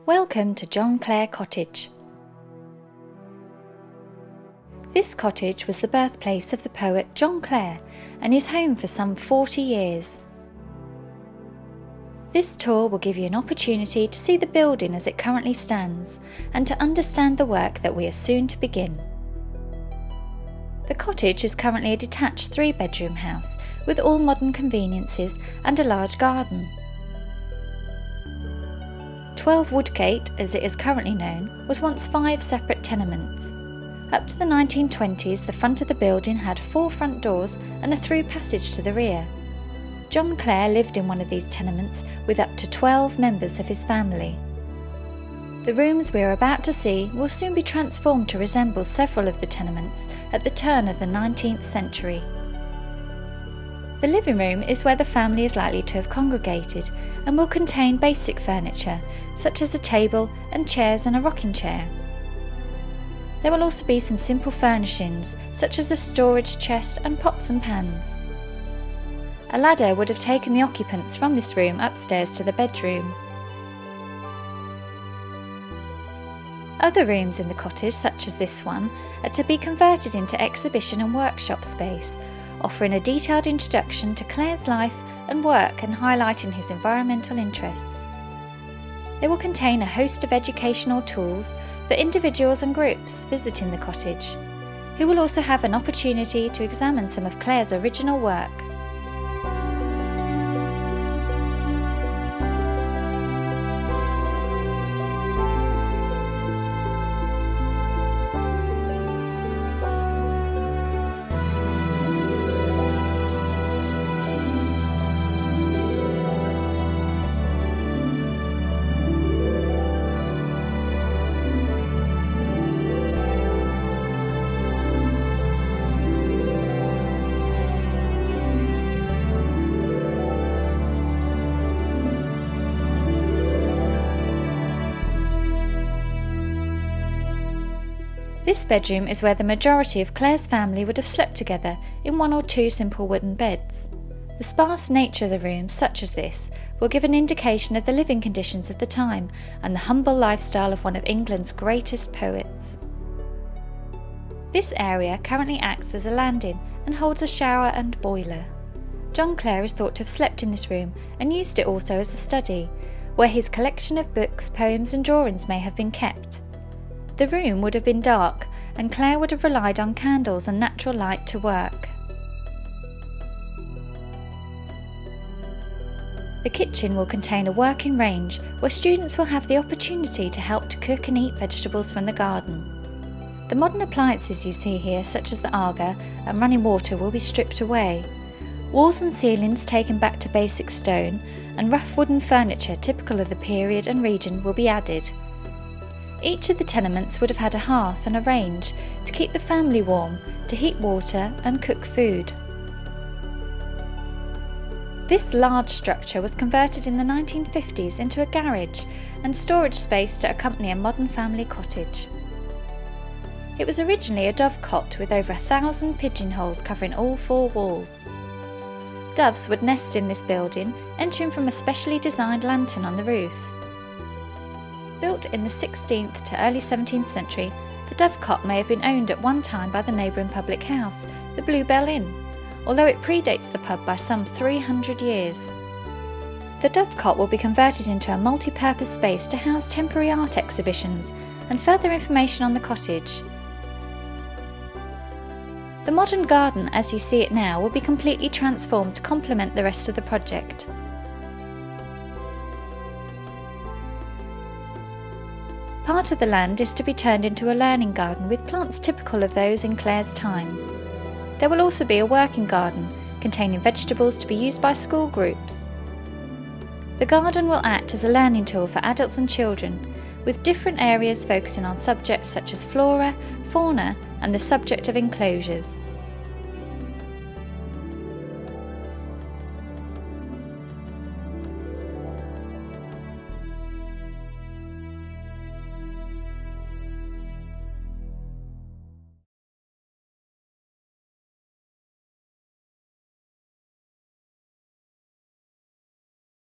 Welcome to John Clare Cottage. This cottage was the birthplace of the poet John Clare and is home for some 40 years. This tour will give you an opportunity to see the building as it currently stands and to understand the work that we are soon to begin. The cottage is currently a detached 3-bedroom house with all modern conveniences and a large garden. 12 Woodgate, as it is currently known, was once 5 separate tenements. Up to the 1920s, the front of the building had 4 front doors and a through passage to the rear. John Clare lived in one of these tenements with up to 12 members of his family. The rooms we are about to see will soon be transformed to resemble several of the tenements at the turn of the 19th century. The living room is where the family is likely to have congregated and will contain basic furniture such as a table and chairs and a rocking chair. There will also be some simple furnishings such as a storage chest and pots and pans. A ladder would have taken the occupants from this room upstairs to the bedroom. Other rooms in the cottage, such as this one, are to be converted into exhibition and workshop space, offering a detailed introduction to Clare's life and work and highlighting his environmental interests. They will contain a host of educational tools for individuals and groups visiting the cottage, who will also have an opportunity to examine some of Clare's original work. This bedroom is where the majority of Clare's family would have slept together in 1 or 2 simple wooden beds. The sparse nature of the rooms such as this will give an indication of the living conditions of the time and the humble lifestyle of one of England's greatest poets. This area currently acts as a landing and holds a shower and boiler. John Clare is thought to have slept in this room and used it also as a study, where his collection of books, poems and drawings may have been kept. The room would have been dark, and Clare would have relied on candles and natural light to work. The kitchen will contain a working range where students will have the opportunity to help to cook and eat vegetables from the garden. The modern appliances you see here, such as the Aga and running water, will be stripped away. Walls and ceilings taken back to basic stone, and rough wooden furniture typical of the period and region will be added. Each of the tenements would have had a hearth and a range to keep the family warm, to heat water and cook food. This large structure was converted in the 1950s into a garage and storage space to accompany a modern family cottage. It was originally a dovecot with over 1,000 pigeonholes covering all 4 walls. Doves would nest in this building, entering from a specially designed lantern on the roof. Built in the 16th to early 17th century, the dovecot may have been owned at one time by the neighbouring public house, the Bluebell Inn, although it predates the pub by some 300 years. The dovecot will be converted into a multi-purpose space to house temporary art exhibitions and further information on the cottage. The modern garden as you see it now will be completely transformed to complement the rest of the project. Part of the land is to be turned into a learning garden with plants typical of those in Clare's time. There will also be a working garden containing vegetables to be used by school groups. The garden will act as a learning tool for adults and children, with different areas focusing on subjects such as flora, fauna and the subject of enclosures.